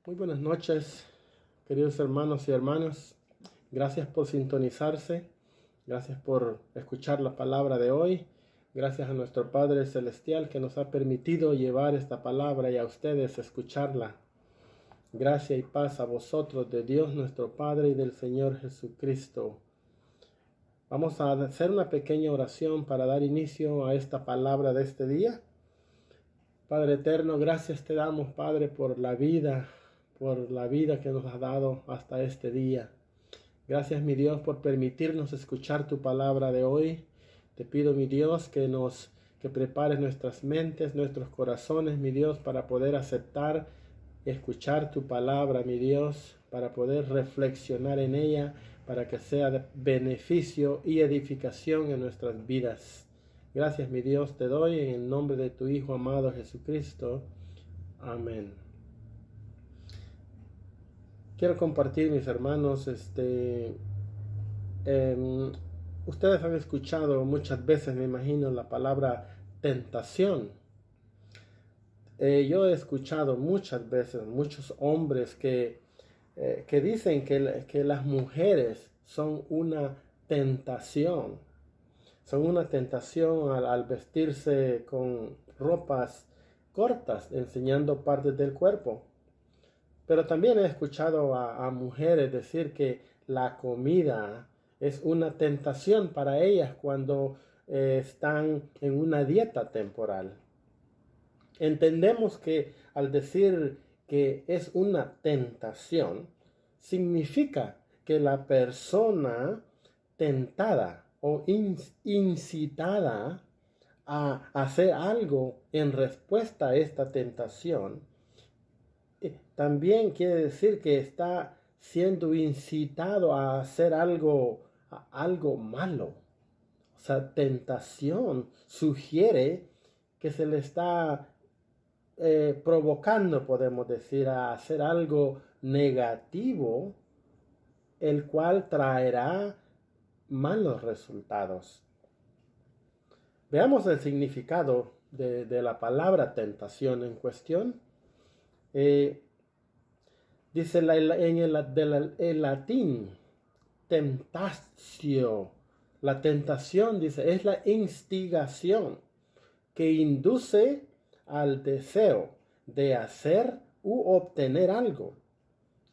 Muy buenas noches, queridos hermanos y hermanas. Gracias por sintonizarse. Gracias por escuchar la palabra de hoy. Gracias a nuestro Padre Celestial que nos ha permitido llevar esta palabra y a ustedes escucharla. Gracia y paz a vosotros de Dios nuestro Padre y del Señor Jesucristo. Vamos a hacer una pequeña oración para dar inicio a esta palabra de este día. Padre eterno, gracias te damos, Padre, por la vida que nos has dado hasta este día. Gracias, mi Dios, por permitirnos escuchar tu palabra de hoy. Te pido, mi Dios, que prepares nuestras mentes, nuestros corazones, mi Dios, para poder aceptar y escuchar tu palabra, mi Dios, para poder reflexionar en ella, para que sea de beneficio y edificación en nuestras vidas. Gracias, mi Dios, te doy en el nombre de tu Hijo amado Jesucristo. Amén. Quiero compartir, mis hermanos, ustedes han escuchado muchas veces, me imagino, la palabra tentación. Yo he escuchado muchas veces, muchos hombres que dicen que las mujeres son una tentación. Son una tentación al vestirse con ropas cortas, enseñando partes del cuerpo. Pero también he escuchado a mujeres decir que la comida es una tentación para ellas cuando están en una dieta temporal. Entendemos que al decir que es una tentación, significa que la persona tentada o incitada a hacer algo en respuesta a esta tentación, también quiere decir que está siendo incitado a hacer algo malo. O sea, tentación sugiere que se le está provocando, podemos decir, a hacer algo negativo, el cual traerá malos resultados. Veamos el significado de la palabra tentación en cuestión. Dice en el latín, tentatio. La tentación, dice, es la instigación que induce al deseo de hacer u obtener algo.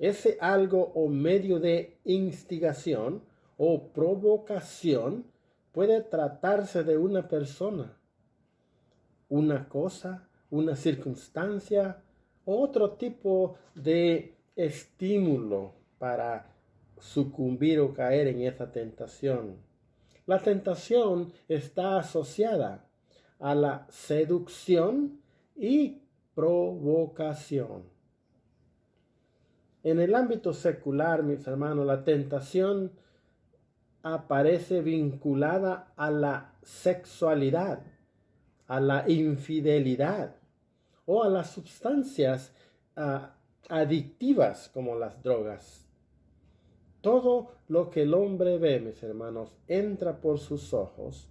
Ese algo o medio de instigación o provocación puede tratarse de una persona, una cosa, una circunstancia, o otro tipo de estímulo para sucumbir o caer en esa tentación. La tentación está asociada a la seducción y provocación. En el ámbito secular, mis hermanos, la tentación aparece vinculada a la sexualidad, a la infidelidad o a las sustancias adictivas como las drogas. Todo lo que el hombre ve, mis hermanos, entra por sus ojos,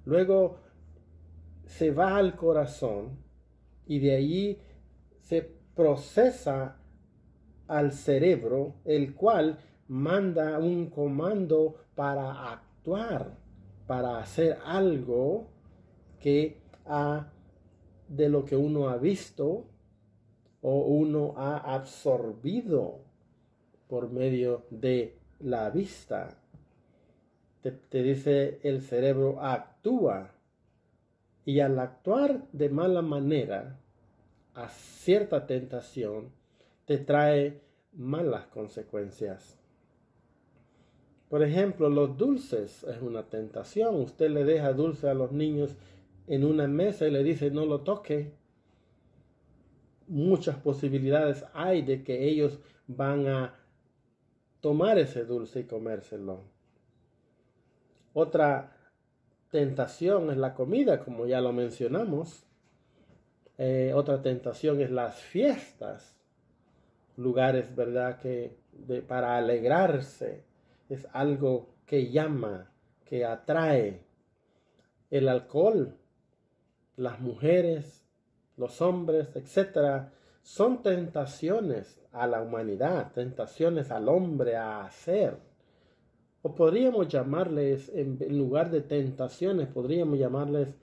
luego se va al corazón y de allí se procesa al cerebro, el cual manda un comando para actuar, para hacer algo que de lo que uno ha visto o uno ha absorbido por medio de la vista. Te dice el cerebro actúa, y al actuar de mala manera a cierta tentación te trae malas consecuencias. Por ejemplo, los dulces es una tentación. Usted le deja dulce a los niños en una mesa y le dice no lo toque. Muchas posibilidades hay de que ellos van a tomar ese dulce y comérselo. Otra tentación es la comida, como ya lo mencionamos. Otra tentación es las fiestas, lugares, ¿verdad?, para alegrarse. Es algo que llama, que atrae. El alcohol, las mujeres, los hombres, etcétera, son tentaciones a la humanidad, tentaciones al hombre a hacer. O podríamos llamarles, en lugar de tentaciones, podríamos llamarles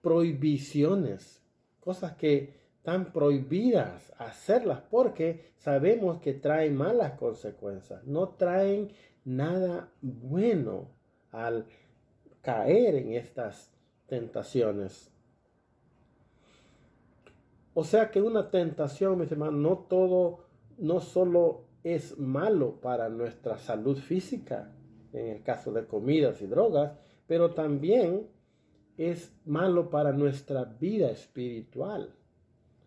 prohibiciones, cosas que están prohibidas hacerlas porque sabemos que traen malas consecuencias, no traen nada bueno al caer en estas tentaciones. O sea que una tentación, mis hermanos, no solo es malo para nuestra salud física, en el caso de comidas y drogas, pero también es malo para nuestra vida espiritual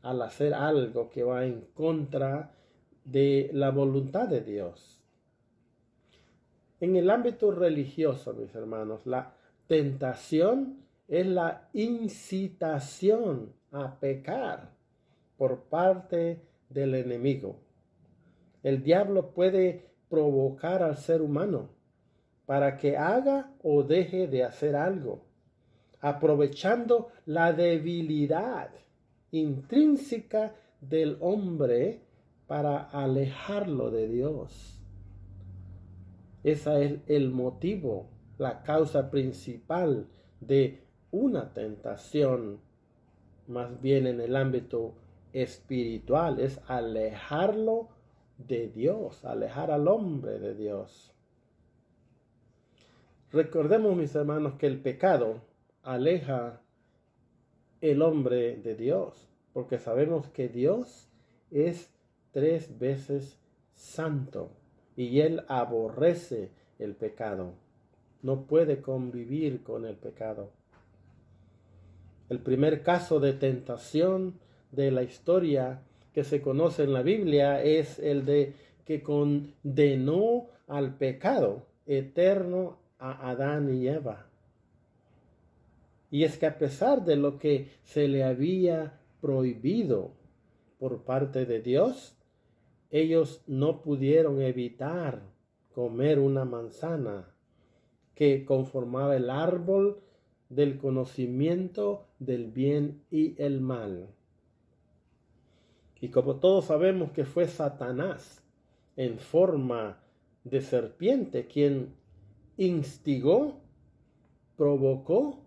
al hacer algo que va en contra de la voluntad de Dios. En el ámbito religioso, mis hermanos, la tentación es la incitación a pecar por parte del enemigo. El diablo puede provocar al ser humano para que haga o deje de hacer algo, aprovechando la debilidad intrínseca del hombre para alejarlo de Dios. Ese es el motivo, la causa principal de una tentación, más bien en el ámbito espiritual, es alejarlo de Dios, alejar al hombre de Dios. Recordemos, mis hermanos, que el pecado aleja el hombre de Dios, porque sabemos que Dios es 3 veces santo y Él aborrece el pecado, no puede convivir con el pecado. El primer caso de tentación de la historia que se conoce en la Biblia es el de que condenó al pecado eterno a Adán y Eva. Y es que a pesar de lo que se le había prohibido por parte de Dios, ellos no pudieron evitar comer una manzana que conformaba el árbol del conocimiento del bien y el mal. Y como todos sabemos que fue Satanás en forma de serpiente quien instigó, provocó,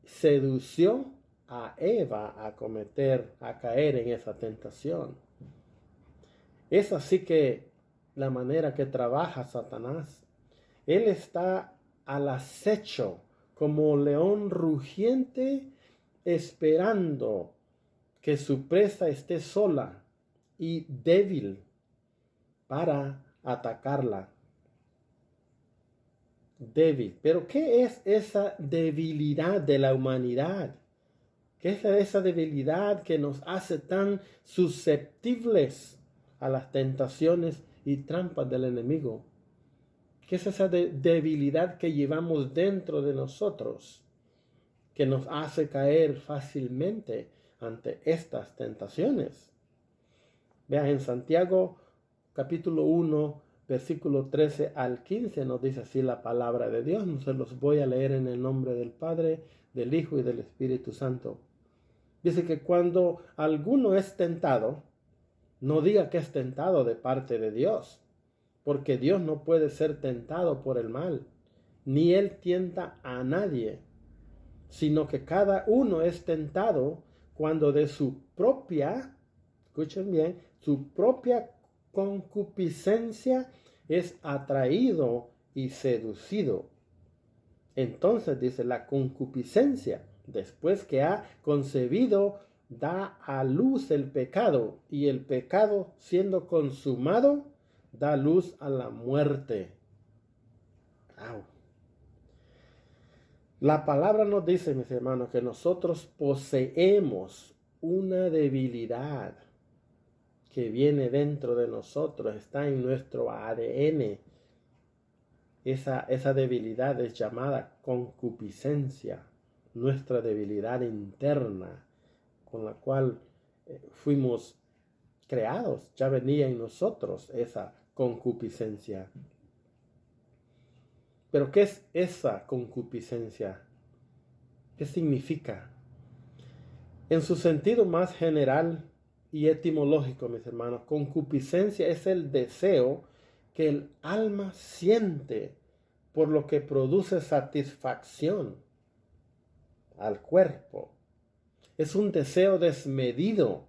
sedució a Eva a caer en esa tentación. Es así que la manera que trabaja Satanás, él está al acecho como león rugiente, esperando que su presa esté sola y débil para atacarla. Débil. Pero ¿qué es esa debilidad de la humanidad? ¿Qué es esa debilidad que nos hace tan susceptibles a las tentaciones y trampas del enemigo? ¿Qué es esa debilidad que llevamos dentro de nosotros que nos hace caer fácilmente ante estas tentaciones? Vean, en Santiago capítulo 1, versículo 13 al 15 nos dice así la palabra de Dios. No se los voy a leer en el nombre del Padre, del Hijo y del Espíritu Santo. Dice que cuando alguno es tentado, no diga que es tentado de parte de Dios, porque Dios no puede ser tentado por el mal, ni Él tienta a nadie, sino que cada uno es tentado cuando de su propia, escuchen bien, su propia concupiscencia es atraído y seducido. Entonces dice, la concupiscencia, después que ha concebido, da a luz el pecado, y el pecado, siendo consumado, da luz a la muerte. ¡Au! La palabra nos dice, mis hermanos, que nosotros poseemos una debilidad que viene dentro de nosotros, está en nuestro ADN. Esa debilidad es llamada concupiscencia, nuestra debilidad interna con la cual fuimos creados, ya venía en nosotros esa concupiscencia. Pero ¿qué es esa concupiscencia? ¿Qué significa? En su sentido más general y etimológico, mis hermanos, concupiscencia es el deseo que el alma siente por lo que produce satisfacción al cuerpo. Es un deseo desmedido,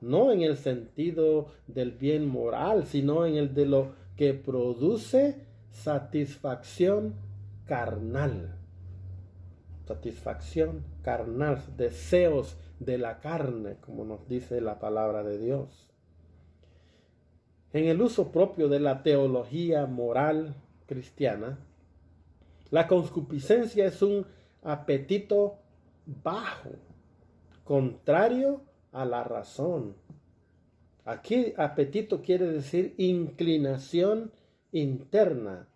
no en el sentido del bien moral, sino en el de lo que produce satisfacción carnal. Satisfacción carnal, deseos de la carne, como nos dice la palabra de Dios. En el uso propio de la teología moral cristiana, la concupiscencia es un apetito bajo, contrario a la razón. Aquí apetito quiere decir inclinación interna.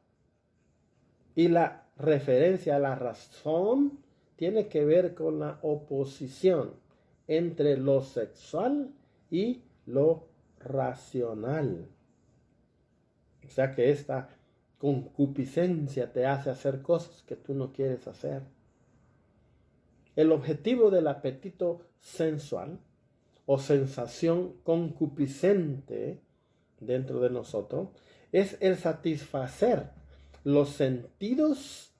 Y la referencia a la razón tiene que ver con la oposición entre lo sexual y lo racional. O sea que esta concupiscencia te hace hacer cosas que tú no quieres hacer. El objetivo del apetito sensual o sensación concupiscente dentro de nosotros es el satisfacer los sentidos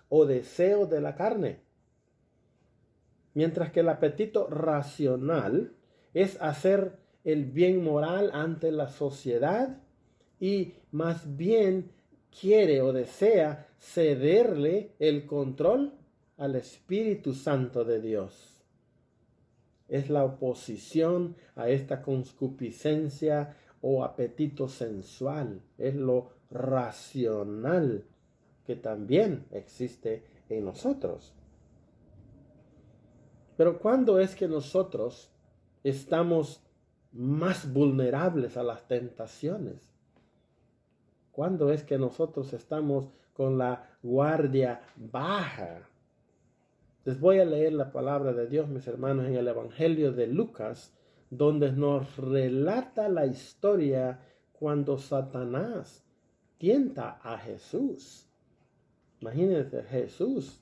o deseos de la carne, mientras que el apetito racional es hacer el bien moral ante la sociedad y más bien quiere o desea cederle el control al Espíritu Santo de Dios. Es la oposición a esta concupiscencia o apetito sensual, es lo racional que también existe en nosotros. Pero ¿cuándo es que nosotros estamos más vulnerables a las tentaciones? ¿Cuándo es que nosotros estamos con la guardia baja? Les voy a leer la palabra de Dios, mis hermanos, en el Evangelio de Lucas, donde nos relata la historia cuando Satanás tienta a Jesús. Imagínense, Jesús,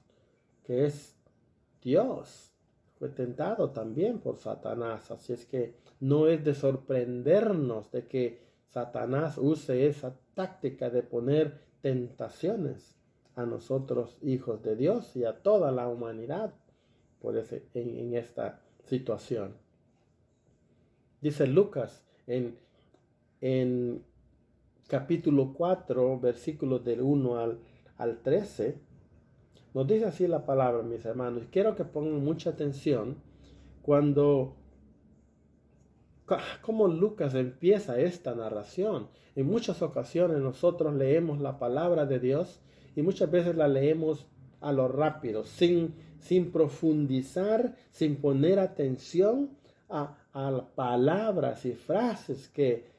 que es Dios, fue tentado también por Satanás. Así es que no es de sorprendernos de que Satanás use esa táctica de poner tentaciones a nosotros, hijos de Dios, y a toda la humanidad en esta situación. Dice Lucas en capítulo 4, versículos del 1 al 13, nos dice así la palabra, mis hermanos. Quiero que pongan mucha atención cómo Lucas empieza esta narración. En muchas ocasiones nosotros leemos la palabra de Dios y muchas veces la leemos a lo rápido, sin profundizar, sin poner atención a palabras y frases que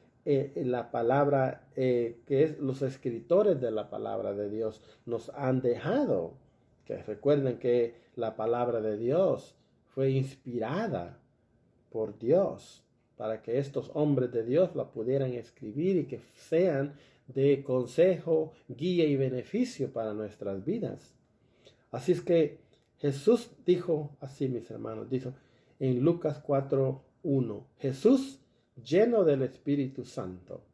la palabra, que es los escritores de la palabra de Dios nos han dejado. Que recuerden que la palabra de Dios fue inspirada por Dios para que estos hombres de Dios la pudieran escribir y que sean de consejo, guía y beneficio para nuestras vidas. Así es que Jesús dijo así, mis hermanos, dijo en Lucas 4:1, Jesús lleno del Espíritu Santo.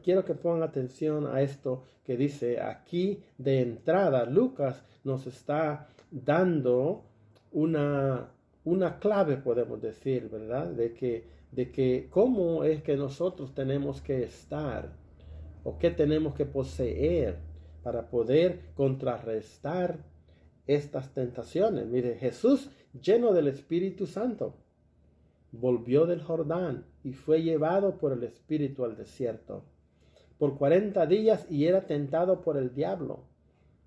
Quiero que pongan atención a esto que dice aquí de entrada. Lucas nos está dando una clave, podemos decir, ¿verdad? De que cómo es que nosotros tenemos que estar o qué tenemos que poseer para poder contrarrestar estas tentaciones. Mire, Jesús lleno del Espíritu Santo volvió del Jordán y fue llevado por el Espíritu al desierto por 40 días y era tentado por el diablo.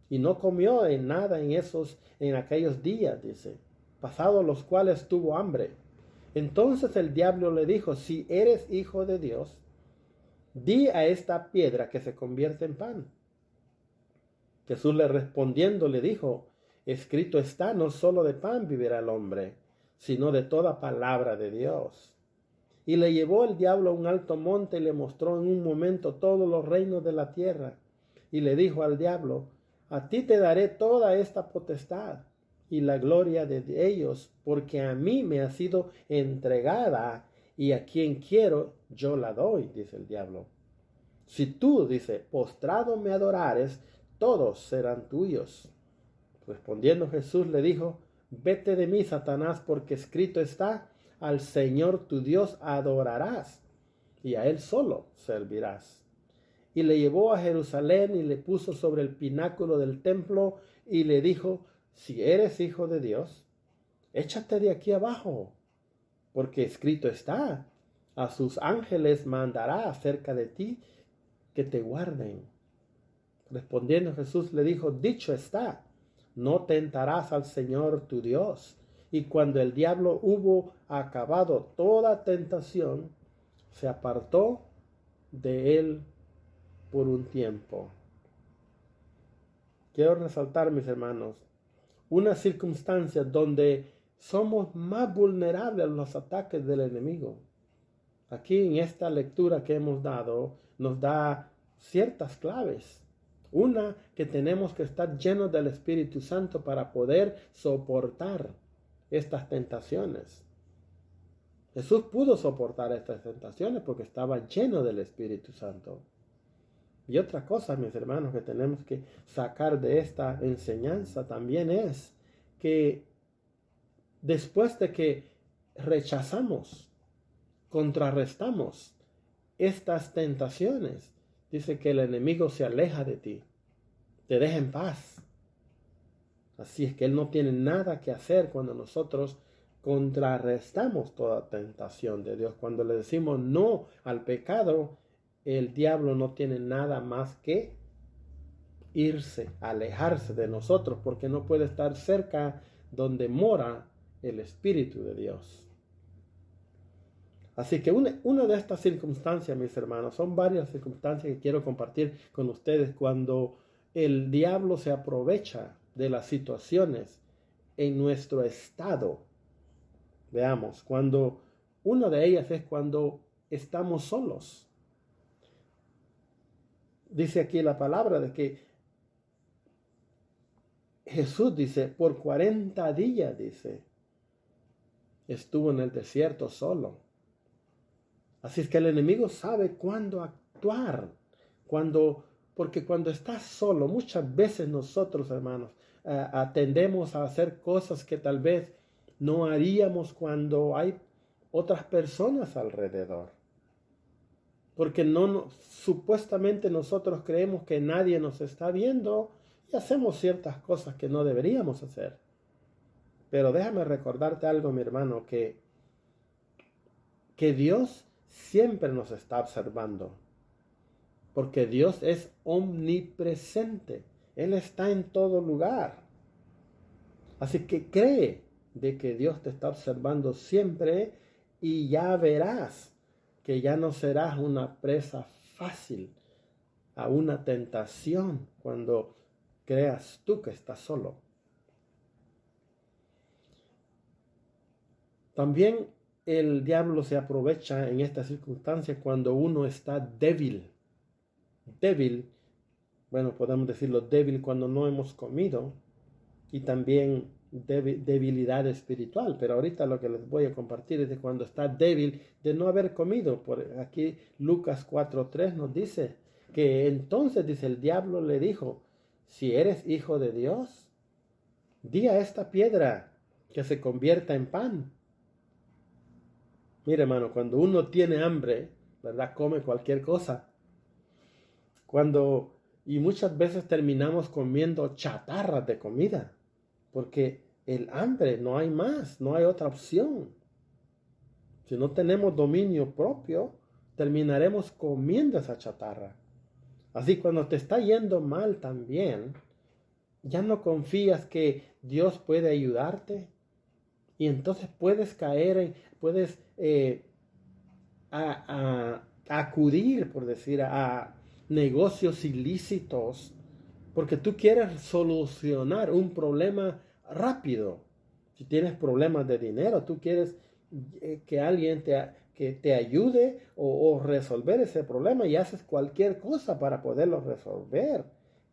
Y no comió nada en aquellos días, dice, pasados los cuales tuvo hambre. Entonces el diablo le dijo, si eres hijo de Dios, di a esta piedra que se convierte en pan. Jesús le respondiendo le dijo, escrito está, no solo de pan vivirá el hombre, sino de toda palabra de Dios. Y le llevó el diablo a un alto monte y le mostró en un momento todos los reinos de la tierra. Y le dijo al diablo, a ti te daré toda esta potestad y la gloria de ellos, porque a mí me ha sido entregada y a quien quiero yo la doy, dice el diablo. Si tú, dice, postrado me adorares, todos serán tuyos. Respondiendo Jesús le dijo, vete de mí, Satanás, porque escrito está, al Señor tu Dios adorarás y a Él solo servirás. Y le llevó a Jerusalén y le puso sobre el pináculo del templo y le dijo, si eres hijo de Dios, échate de aquí abajo, porque escrito está, a sus ángeles mandará acerca de ti que te guarden. Respondiendo Jesús le dijo, dicho está, no tentarás al Señor tu Dios. Y cuando el diablo hubo acabado toda tentación, se apartó de él por un tiempo. Quiero resaltar, mis hermanos, una circunstancia donde somos más vulnerables a los ataques del enemigo. Aquí en esta lectura que hemos dado, nos da ciertas claves. Una, que tenemos que estar llenos del Espíritu Santo para poder soportar estas tentaciones. Jesús pudo soportar estas tentaciones porque estaba lleno del Espíritu Santo. Y otra cosa, mis hermanos, que tenemos que sacar de esta enseñanza también es que después de que rechazamos, contrarrestamos estas tentaciones, dice que el enemigo se aleja de ti, te deja en paz. Así es que él no tiene nada que hacer cuando nosotros contrarrestamos toda tentación de Dios. Cuando le decimos no al pecado, el diablo no tiene nada más que irse, alejarse de nosotros, porque no puede estar cerca donde mora el Espíritu de Dios. Así que una de estas circunstancias, mis hermanos, son varias circunstancias que quiero compartir con ustedes cuando el diablo se aprovecha de las situaciones en nuestro estado. Veamos, cuando una de ellas es cuando estamos solos. Dice aquí la palabra de que Jesús dice, por 40 días, dice, estuvo en el desierto solo. Así es que el enemigo sabe cuándo actuar, porque cuando estás solo, muchas veces nosotros, hermanos, tendemos a hacer cosas que tal vez no haríamos cuando hay otras personas alrededor. Porque supuestamente nosotros creemos que nadie nos está viendo y hacemos ciertas cosas que no deberíamos hacer. Pero déjame recordarte algo, mi hermano, que Dios siempre nos está observando. Porque Dios es omnipresente. Él está en todo lugar. Así que cree de que Dios te está observando siempre y ya verás que ya no serás una presa fácil a una tentación cuando creas tú que estás solo. También el diablo se aprovecha en esta circunstancia cuando uno está débil. Débil, bueno, podemos decirlo débil cuando no hemos comido, y también debilidad espiritual. Pero ahorita lo que les voy a compartir es de cuando está débil de no haber comido. Por aquí Lucas 4:3 nos dice que entonces, dice, el diablo le dijo, si eres hijo de Dios, di a esta piedra que se convierta en pan. Mire, hermano, cuando uno tiene hambre, ¿verdad? Come cualquier cosa. Y muchas veces terminamos comiendo chatarras de comida, porque el hambre, no hay más, no hay otra opción. Si no tenemos dominio propio, terminaremos comiendo esa chatarra. Así cuando te está yendo mal también, ya no confías que Dios puede ayudarte, y entonces puedes caer, puedes acudir, por decir, a negocios ilícitos, porque tú quieres solucionar un problema rápido. Si tienes problemas de dinero, tú quieres que alguien te ayude o resolver ese problema, y haces cualquier cosa para poderlo resolver.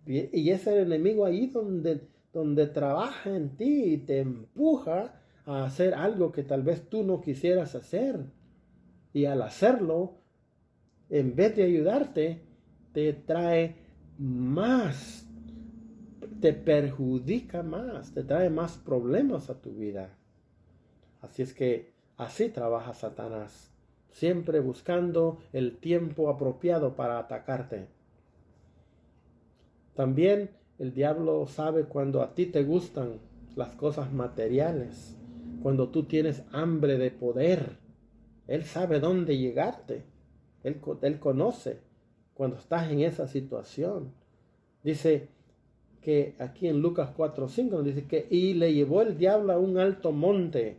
Y es el enemigo ahí donde trabaja en ti y te empuja a hacer algo que tal vez tú no quisieras hacer. Y al hacerlo, en vez de ayudarte, te trae más, te perjudica más, te trae más problemas a tu vida. Así es que así trabaja Satanás, siempre buscando el tiempo apropiado para atacarte. También el diablo sabe cuando a ti te gustan las cosas materiales, cuando tú tienes hambre de poder. Él sabe dónde llegarte. Él conoce cuando estás en esa situación. Dice que aquí en Lucas 4:5 nos dice que y le llevó el diablo a un alto monte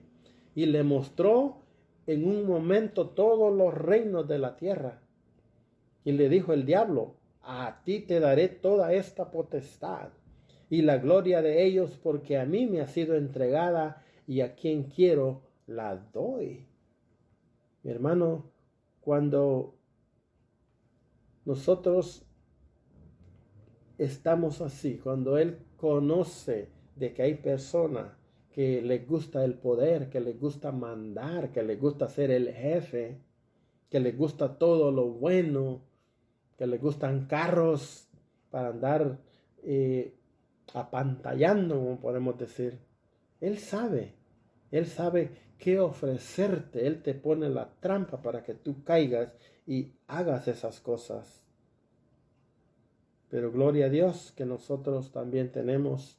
y le mostró en un momento todos los reinos de la tierra. Y le dijo el diablo: a ti te daré toda esta potestad y la gloria de ellos, porque a mí me ha sido entregada y a quien quiero la doy. Mi hermano, cuando nosotros estamos así, cuando Él conoce de que hay personas que les gusta el poder, que les gusta mandar, que les gusta ser el jefe, que les gusta todo lo bueno, que les gustan carros para andar apantallando, como podemos decir. Él sabe qué ofrecerte. Él te pone la trampa para que tú caigas y hagas esas cosas. Pero gloria a Dios que nosotros también tenemos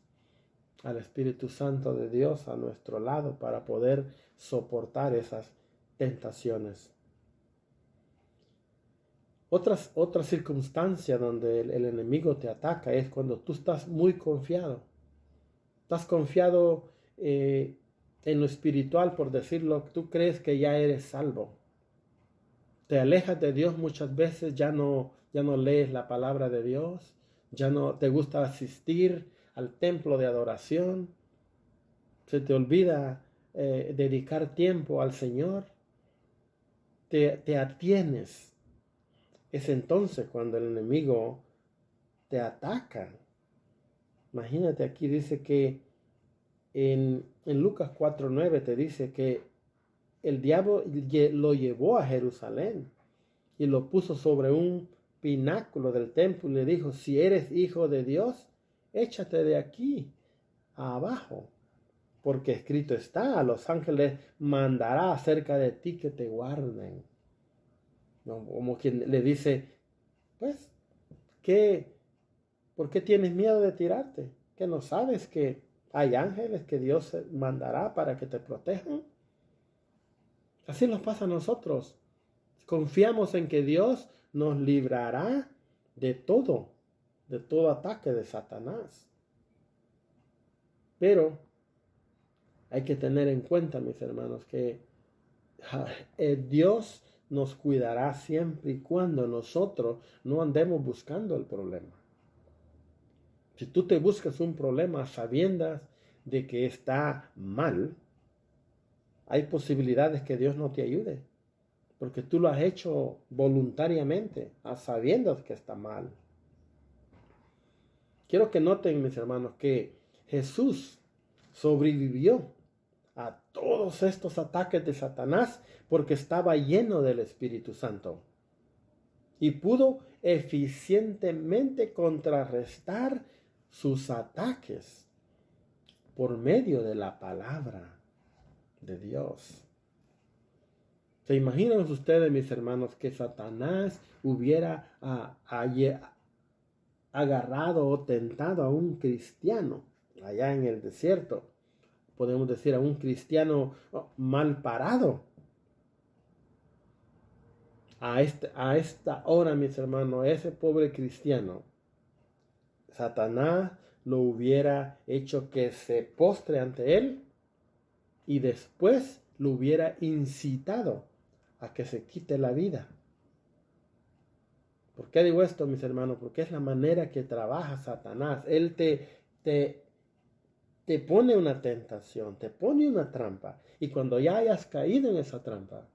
al Espíritu Santo de Dios a nuestro lado para poder soportar esas tentaciones. Otra circunstancia donde el enemigo te ataca es cuando tú estás muy confiado. Estás confiado en lo espiritual, por decirlo, tú crees que ya eres salvo. Te alejas de Dios muchas veces, ya no lees la palabra de Dios, ya no te gusta asistir al templo de adoración, se te olvida dedicar tiempo al Señor, te atienes. Es entonces cuando el enemigo te ataca. Imagínate, aquí dice que en Lucas 4:9 te dice que el diablo lo llevó a Jerusalén y lo puso sobre un pináculo del templo y le dijo: si eres hijo de Dios, échate de aquí abajo, porque escrito está: a los ángeles mandará acerca de ti que te guarden. ¿No? Como quien le dice: pues, ¿por qué tienes miedo de tirarte? ¿Que no sabes que hay ángeles que Dios mandará para que te protejan? Así nos pasa a nosotros. Confiamos en que Dios nos librará de todo ataque de Satanás. Pero hay que tener en cuenta, mis hermanos, que Dios nos cuidará siempre y cuando nosotros no andemos buscando el problema. Si tú te buscas un problema sabiendas de que está mal, hay posibilidades que Dios no te ayude, porque tú lo has hecho voluntariamente, a sabiendas que está mal. Quiero que noten, mis hermanos, que Jesús sobrevivió a todos estos ataques de Satanás porque estaba lleno del Espíritu Santo y pudo eficientemente contrarrestar sus ataques por medio de la palabra de Dios. ¿Se imaginan ustedes, mis hermanos, que Satanás hubiera agarrado o tentado a un cristiano allá en el desierto? Podemos decir a un cristiano mal parado. A esta hora, mis hermanos, ese pobre cristiano, Satanás lo hubiera hecho que se postre ante él y después lo hubiera incitado a que se quite la vida. ¿Por qué digo esto, mis hermanos? Porque es la manera que trabaja Satanás. Él te pone una tentación, te pone una trampa. Y cuando ya hayas caído en esa trampa,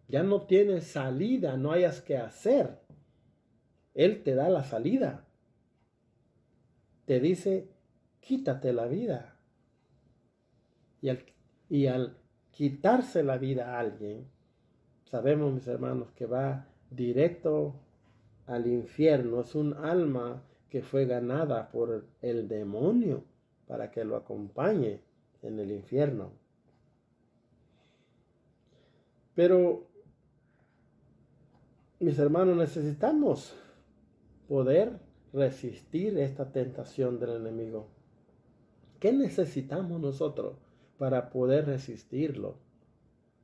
ya no tienes salida, no hayas que hacer, Él te da la salida. te dice, quítate la vida. Y al quitarse la vida a alguien, sabemos, mis hermanos, que va directo al infierno. Es un alma que fue ganada por el demonio para que lo acompañe en el infierno. Pero, mis hermanos, necesitamos poder resistir esta tentación del enemigo. ¿Qué necesitamos nosotros para poder resistirlo?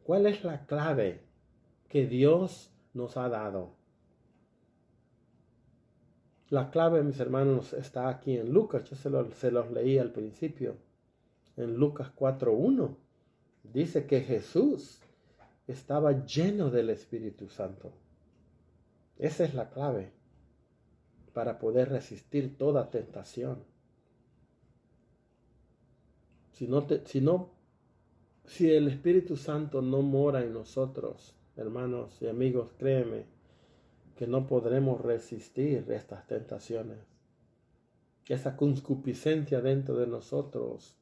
¿Cuál es la clave que Dios nos ha dado? La clave, mis hermanos, está aquí en Lucas. Yo se los leí al principio. En Lucas 4:1 dice que Jesús estaba lleno del Espíritu Santo. Esa es la clave para poder resistir toda tentación. Si el Espíritu Santo no mora en nosotros, hermanos y amigos, créeme que no podremos resistir estas tentaciones. Esa concupiscencia dentro de nosotros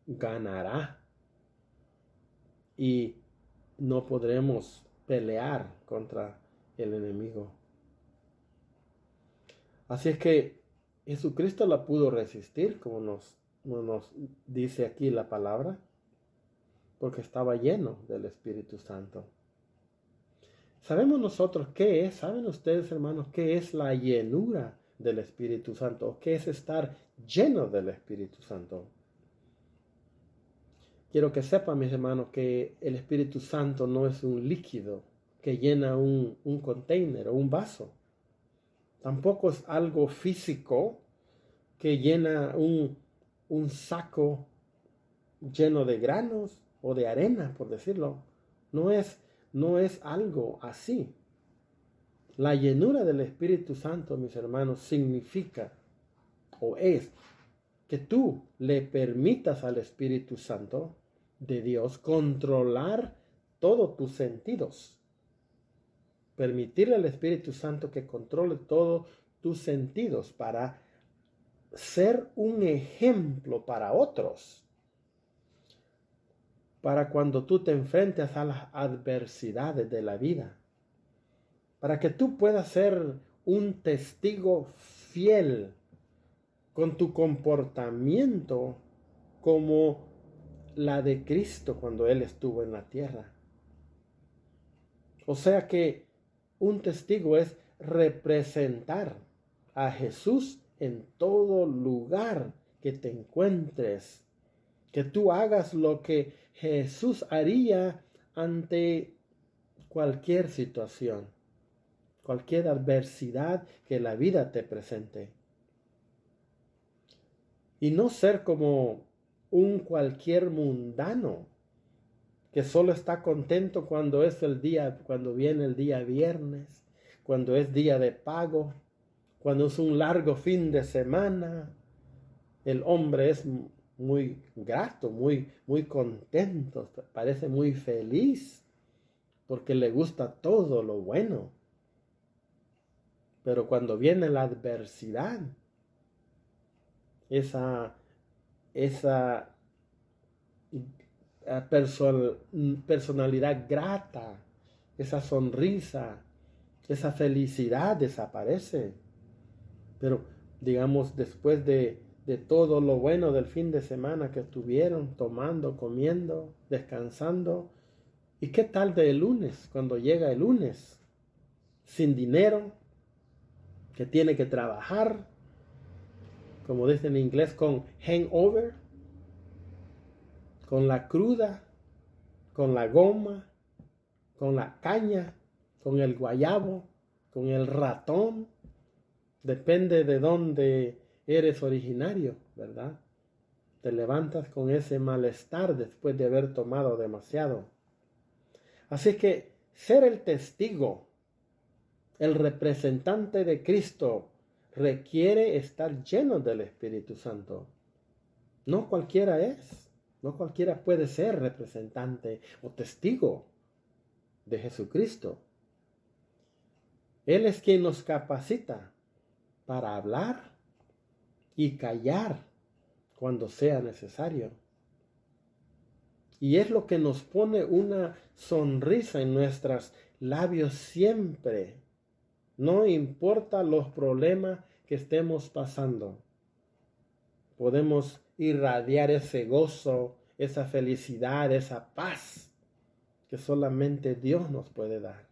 ganará y no podremos pelear contra el enemigo. Así es que Jesucristo la pudo resistir, como nos dice aquí la palabra, porque estaba lleno del Espíritu Santo. ¿Sabemos nosotros qué es? ¿Saben ustedes, hermanos, qué es la llenura del Espíritu Santo? ¿O qué es estar lleno del Espíritu Santo? Quiero que sepan, mis hermanos, que el Espíritu Santo no es un líquido que llena un container o un vaso. Tampoco es algo físico que llena un saco lleno de granos o de arena, por decirlo. No es algo así. La llenura del Espíritu Santo, mis hermanos, significa o es que tú le permitas al Espíritu Santo de Dios controlar todos tus sentidos. Permitirle al Espíritu Santo que controle todos tus sentidos para ser un ejemplo para otros. Para cuando tú te enfrentes a las adversidades de la vida. Para que tú puedas ser un testigo fiel con tu comportamiento como la de Cristo cuando Él estuvo en la tierra. O sea que un testigo es representar a Jesús en todo lugar que te encuentres. Que tú hagas lo que Jesús haría ante cualquier situación, cualquier adversidad que la vida te presente. Y no ser como un cualquier mundano que solo está contento cuando viene el día viernes, cuando es día de pago, cuando es un largo fin de semana. El hombre es muy grato, muy contento, parece muy feliz porque le gusta todo lo bueno. Pero cuando viene la adversidad, esa personalidad grata, esa sonrisa, esa felicidad desaparece. Pero digamos, después de todo lo bueno del fin de semana que estuvieron tomando, comiendo, descansando, ¿y qué tal del lunes? Cuando llega el lunes, sin dinero, que tiene que trabajar, como dicen en inglés, con hangover, con la cruda, con la goma, con la caña, con el guayabo, con el ratón. Depende de dónde eres originario, ¿verdad? Te levantas con ese malestar después de haber tomado demasiado. Así que ser el testigo, el representante de Cristo, requiere estar lleno del Espíritu Santo. No cualquiera es. No cualquiera puede ser representante o testigo de Jesucristo. Él es quien nos capacita para hablar, y callar cuando sea necesario. Y es lo que nos pone una sonrisa en nuestros labios siempre. No importa los problemas que estemos pasando. Podemos irradiar ese gozo, esa felicidad, esa paz que solamente Dios nos puede dar.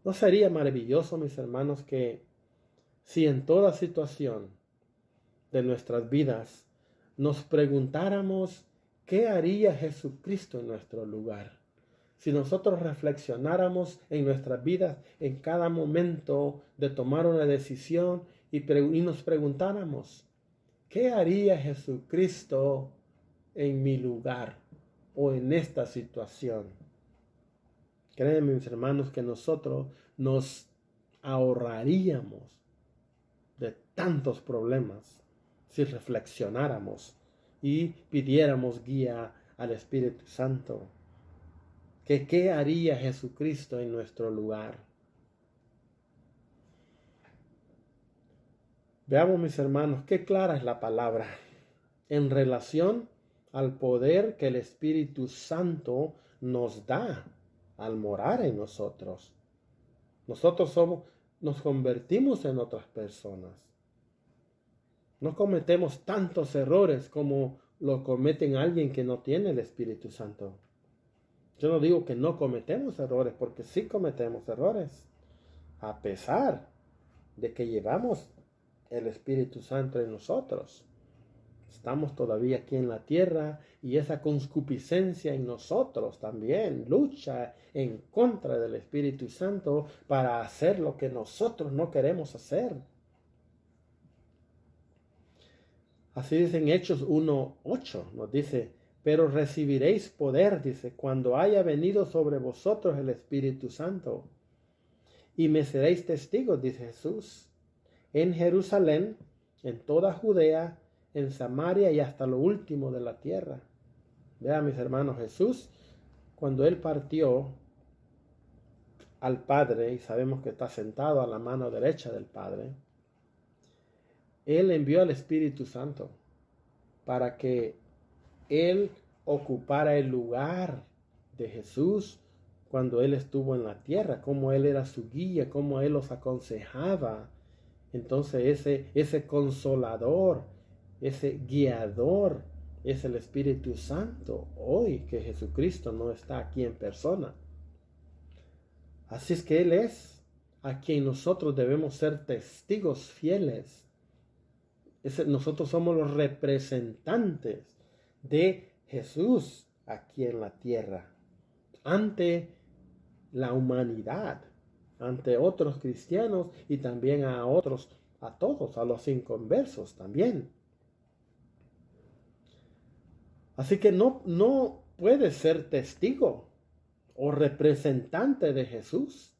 ¿No sería maravilloso, mis hermanos, que si en toda situación de nuestras vidas nos preguntáramos qué haría Jesucristo en nuestro lugar? Si nosotros reflexionáramos en nuestras vidas en cada momento de tomar una decisión y nos preguntáramos, ¿qué haría Jesucristo en mi lugar o en esta situación? Créanme, mis hermanos, que nosotros nos ahorraríamos de tantos problemas si reflexionáramos y pidiéramos guía al Espíritu Santo. ¿Qué haría Jesucristo en nuestro lugar? Veamos, mis hermanos, qué clara es la palabra en relación al poder que el Espíritu Santo nos da al morar en nosotros. Nosotros nos convertimos en otras personas. No cometemos tantos errores como lo cometen alguien que no tiene el Espíritu Santo. Yo no digo que no cometemos errores, porque sí cometemos errores, a pesar de que llevamos el Espíritu Santo en nosotros. Estamos todavía aquí en la tierra y esa concupiscencia en nosotros también lucha en contra del Espíritu Santo para hacer lo que nosotros no queremos hacer. Así dice en Hechos 1:8, nos dice, pero recibiréis poder, dice, cuando haya venido sobre vosotros el Espíritu Santo. Y me seréis testigos, dice Jesús, en Jerusalén, en toda Judea, en Samaria y hasta lo último de la tierra. Vean, mis hermanos, Jesús, cuando Él partió al Padre, y sabemos que está sentado a la mano derecha del Padre, Él envió al Espíritu Santo para que Él ocupara el lugar de Jesús cuando Él estuvo en la tierra, como Él era su guía, como Él los aconsejaba. Entonces ese consolador, ese guiador es el Espíritu Santo hoy que Jesucristo no está aquí en persona. Así es que Él es a quien nosotros debemos ser testigos fieles. Nosotros somos los representantes de Jesús aquí en la tierra, ante la humanidad, ante otros cristianos y también a otros, a todos, a los inconversos también. Así que no puedes ser testigo o representante de Jesús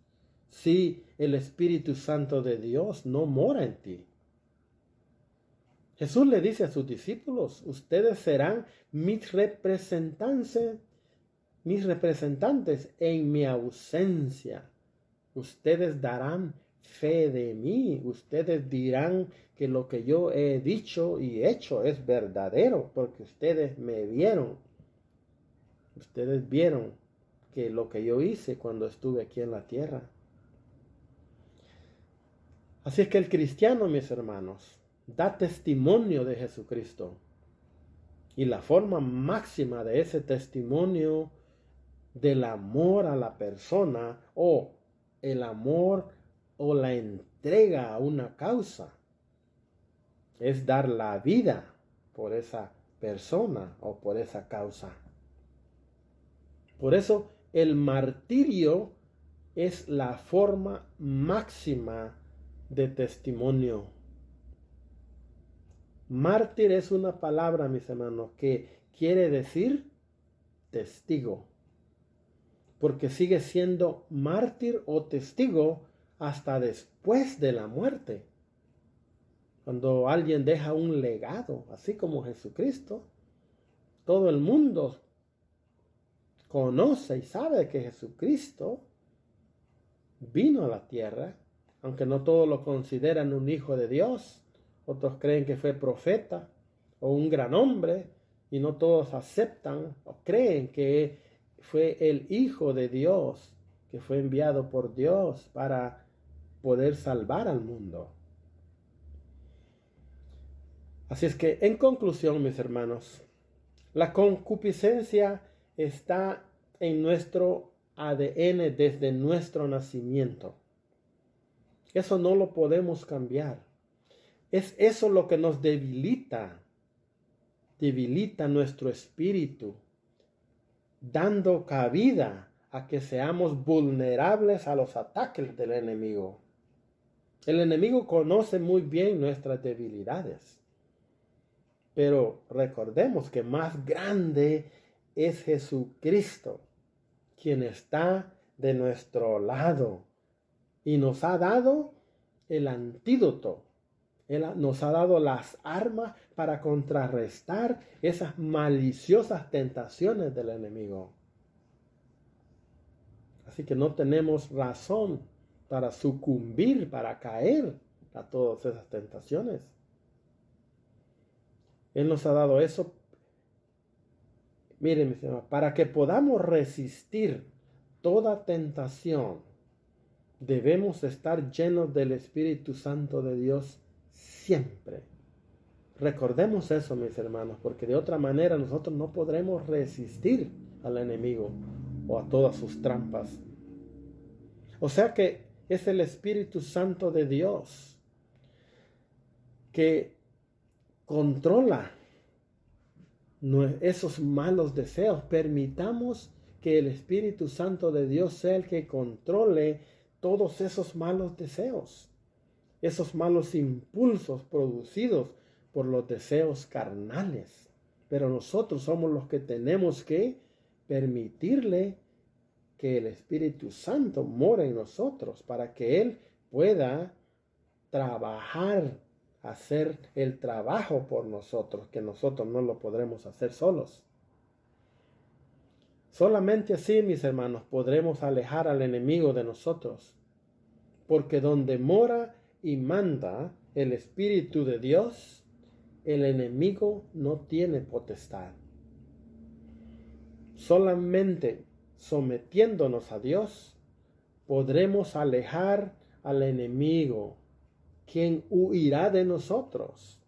si el Espíritu Santo de Dios no mora en ti. Jesús le dice a sus discípulos, ustedes serán mis representantes en mi ausencia. Ustedes darán fe de mí. Ustedes dirán que lo que yo he dicho y hecho es verdadero, porque ustedes me vieron. Ustedes vieron que lo que yo hice cuando estuve aquí en la tierra. Así es que el cristiano, mis hermanos, da testimonio de Jesucristo. Y la forma máxima de ese testimonio del amor a la persona o el amor o la entrega a una causa es dar la vida por esa persona o por esa causa. Por eso el martirio es la forma máxima de testimonio. Mártir es una palabra, mis hermanos, que quiere decir testigo, porque sigue siendo mártir o testigo hasta después de la muerte. Cuando alguien deja un legado, así como Jesucristo, todo el mundo conoce y sabe que Jesucristo vino a la tierra, aunque no todos lo consideran un hijo de Dios, otros creen que fue profeta o un gran hombre, y no todos aceptan o creen que fue el Hijo de Dios, que fue enviado por Dios para poder salvar al mundo. Así es que, en conclusión, mis hermanos, la concupiscencia está en nuestro ADN desde nuestro nacimiento. Eso no lo podemos cambiar. Es eso lo que nos debilita nuestro espíritu, dando cabida a que seamos vulnerables a los ataques del enemigo. El enemigo conoce muy bien nuestras debilidades, pero recordemos que más grande es Jesucristo, quien está de nuestro lado y nos ha dado el antídoto. Él nos ha dado las armas para contrarrestar esas maliciosas tentaciones del enemigo. Así que no tenemos razón para sucumbir, para caer a todas esas tentaciones. Él nos ha dado eso, miren mis hermanos, para que podamos resistir toda tentación. Debemos estar llenos del Espíritu Santo de Dios siempre. Recordemos eso, mis hermanos, porque de otra manera nosotros no podremos resistir al enemigo o a todas sus trampas. O sea que es el Espíritu Santo de Dios que controla esos malos deseos. Permitamos que el Espíritu Santo de Dios sea el que controle todos esos malos deseos, esos malos impulsos producidos por los deseos carnales. Pero nosotros somos los que tenemos que permitirle que el Espíritu Santo more en nosotros para que Él pueda trabajar, hacer el trabajo por nosotros, que nosotros no lo podremos hacer solos. Solamente así, mis hermanos, podremos alejar al enemigo de nosotros, porque donde mora y manda el Espíritu de Dios, el enemigo no tiene potestad. Solamente sometiéndonos a Dios, podremos alejar al enemigo, quien huirá de nosotros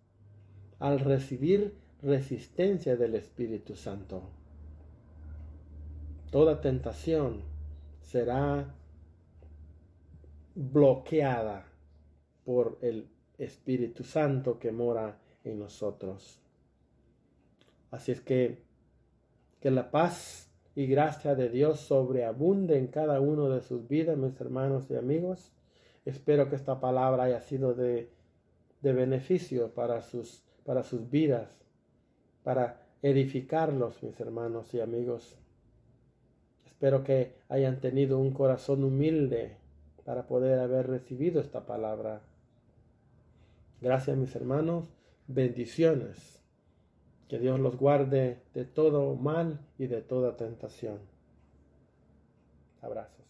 al recibir resistencia del Espíritu Santo. Toda tentación será bloqueada por el Espíritu Santo que mora en nosotros. Así es que la paz y gracia de Dios sobreabunde en cada uno de sus vidas, mis hermanos y amigos. Espero que esta palabra haya sido de beneficio para sus vidas, para edificarlos, mis hermanos y amigos. Espero que hayan tenido un corazón humilde para poder haber recibido esta palabra. Gracias, mis hermanos. Bendiciones. Que Dios los guarde de todo mal y de toda tentación. Abrazos.